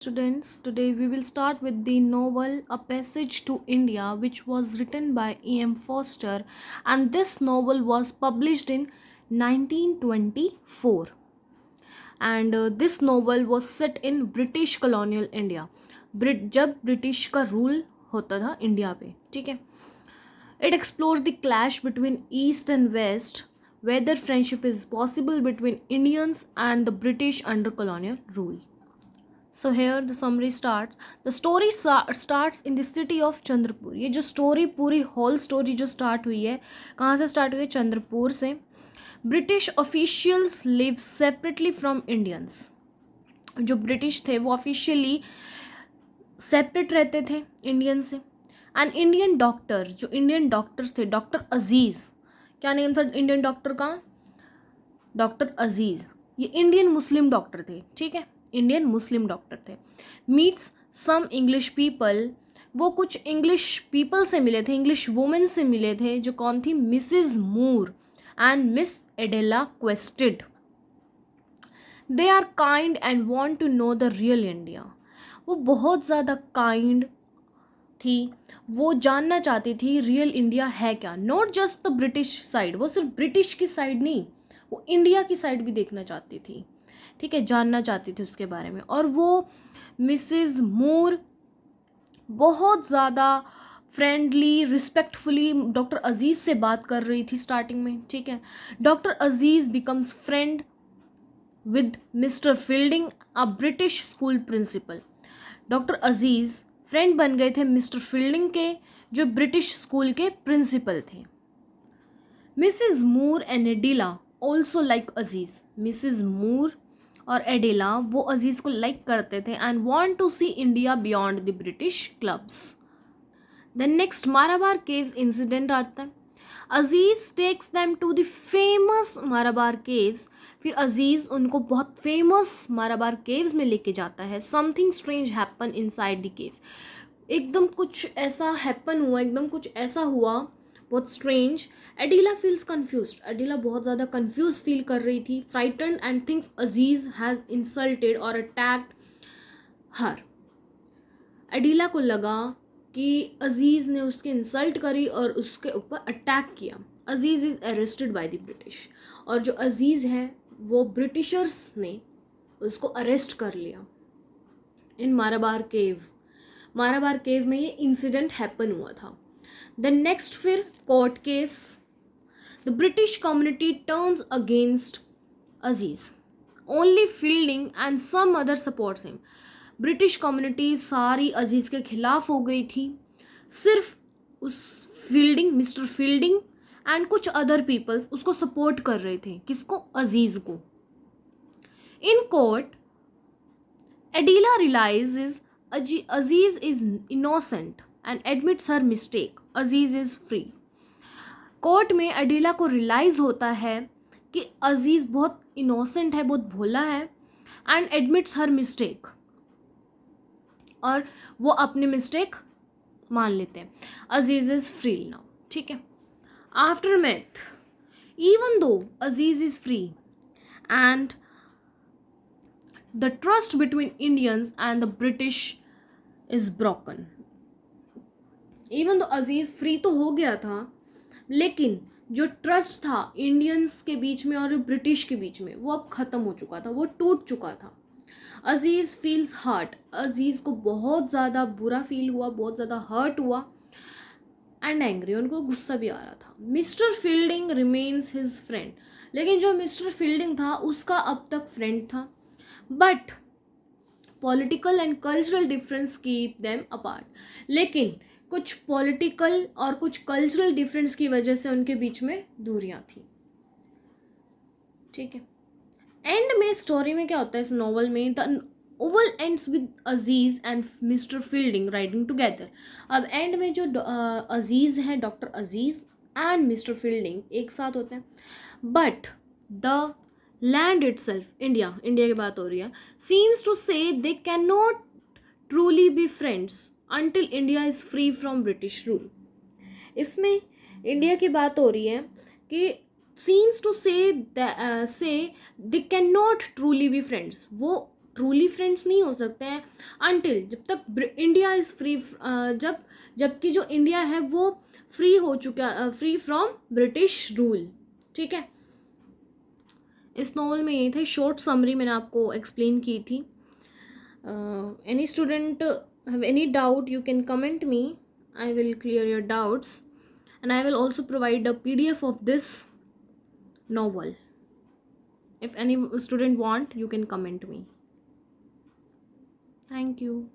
Students, today we will start with the novel A Passage to India, which was written by E.M. Forster, and this novel was published in 1924. And this novel was set in British colonial India. जब British का rule होता था India पे, ठीक है. It explores the clash between East and West, whether friendship is possible between Indians and the British under colonial rule. So here the summary starts. The story starts in the city of Chandrapur. ये जो story पूरी whole story जो start हुई है, कहाँ से start हुई है? चंद्रपुर से. British officials live separately from Indians. जो ब्रिटिश थे वो ऑफिशियली सेपरेट रहते थे इंडियन से. एंड इंडियन डॉक्टर्स, जो इंडियन डॉक्टर्स थे, डॉक्टर अजीज़, क्या नेम था इंडियन डॉक्टर का? डॉक्टर अजीज़. ये इंडियन मुस्लिम डॉक्टर थे, ठीक है, इंडियन मुस्लिम डॉक्टर थे. Meets some English people. वो कुछ इंग्लिश पीपल से मिले थे, इंग्लिश वुमेन से मिले थे, जो कौन थी? Mrs Moore and Miss Adela Quested. They are kind and want to know the real India. वो बहुत ज़्यादा काइंड थी, वो जानना चाहती थी रियल इंडिया है क्या. Not just the British side, वो सिर्फ ब्रिटिश की साइड नहीं, वो इंडिया की साइड भी देखना चाहती थी, ठीक है, जानना चाहती थी उसके बारे में. और वो मिसेस मूर बहुत ज़्यादा फ्रेंडली, रिस्पेक्टफुली डॉक्टर अजीज़ से बात कर रही थी स्टार्टिंग में, ठीक है. Doctor Aziz becomes friend with Mr Fielding, a British school principal. Doctor Aziz friend बन गए थे मिस्टर फील्डिंग के, जो ब्रिटिश स्कूल के प्रिंसिपल थे. Mrs Moore and Adela also like Aziz. मिसेस मूर और एडिला वो अजीज़ को लाइक करते थे and want to see India beyond the British clubs. Then next Marabar caves incident आता है. Aziz takes them to the famous Marabar caves. फिर अजीज़ उनको बहुत फेमस माराबार केव्स में लेके जाता है. Something strange happen inside the caves. एकदम कुछ ऐसा हैपन हुआ, एकदम कुछ ऐसा हुआ बहुत strange. Adela feels confused. Adela बहुत ज़्यादा कन्फ्यूज फील कर रही थी. Frightened and thinks Aziz has insulted और अटैक्ड हर. एडिला को लगा कि अजीज़ ने उसकी इंसल्ट करी और उसके ऊपर अटैक किया. Aziz is arrested by the British. और जो अजीज़ है वो ब्रिटिशर्स ने उसको अरेस्ट कर लिया इन माराबार केव. माराबार केव में ये इंसिडेंट हैपन हुआ था. देन नेक्स्ट फिर court case. The British community turns against Aziz. Only Fielding and some other supports him. British community सारी अजीज़ के खिलाफ हो गई थी. सिर्फ उस फील्डिंग, मिस्टर फील्डिंग एंड कुछ अदर पीपल्स उसको सपोर्ट कर रहे थे. किसको? अजीज़ को. In court Adela realises Aziz is innocent and admits her mistake. Aziz is free. Court में एडिला को रियलाइज़ होता है कि अजीज़ बहुत इनोसेंट है, बहुत भोला है, एंड एडमिट्स हर मिस्टेक, और वो अपनी मिस्टेक मान लेते हैं. अजीज़ इज़ फ्री नाउ, ठीक है. After math, even though Aziz is free and the trust between Indians and the British is broken. Even though Aziz free तो हो गया था, लेकिन जो ट्रस्ट था इंडियंस के बीच में और ब्रिटिश के बीच में वो अब ख़त्म हो चुका था, वो टूट चुका था. अजीज़ फील्स हर्ट. अजीज़ को बहुत ज़्यादा बुरा फील हुआ, बहुत ज़्यादा हर्ट हुआ एंड एंग्री. उनको गुस्सा भी आ रहा था. Mister fielding remains his friend. लेकिन जो मिस्टर फील्डिंग था उसका अब तक फ्रेंड था, but political and cultural difference keep them apart. लेकिन कुछ पॉलिटिकल और कुछ कल्चरल डिफरेंस की वजह से उनके बीच में दूरियां थी, ठीक है. एंड में स्टोरी में क्या होता है इस नॉवल में? The novel ends with Aziz and mister fielding riding together. अब एंड में जो अजीज़ है, doctor Aziz and mister fielding एक साथ होते हैं. But the land itself, India की बात हो रही है, सीम्स टू से they can not truly be friends until India is free from British rule. इसमें इंडिया की बात हो रही है कि seems to say they cannot truly be friends. वो ट्रूली फ्रेंड्स नहीं हो सकते हैं अनटिल जब तक इंडिया इज़ फ्री, जबकि जो इंडिया है वो फ्री हो चुका, फ्री फ्रॉम ब्रिटिश रूल। ठीक है, इस नॉवल में ये थे, शॉर्ट समरी मैंने आपको एक्सप्लेन की थी। Any student have any doubt you can comment me, I will clear your doubts and I will also provide a PDF of this novel. If any student want, you can comment me. Thank you.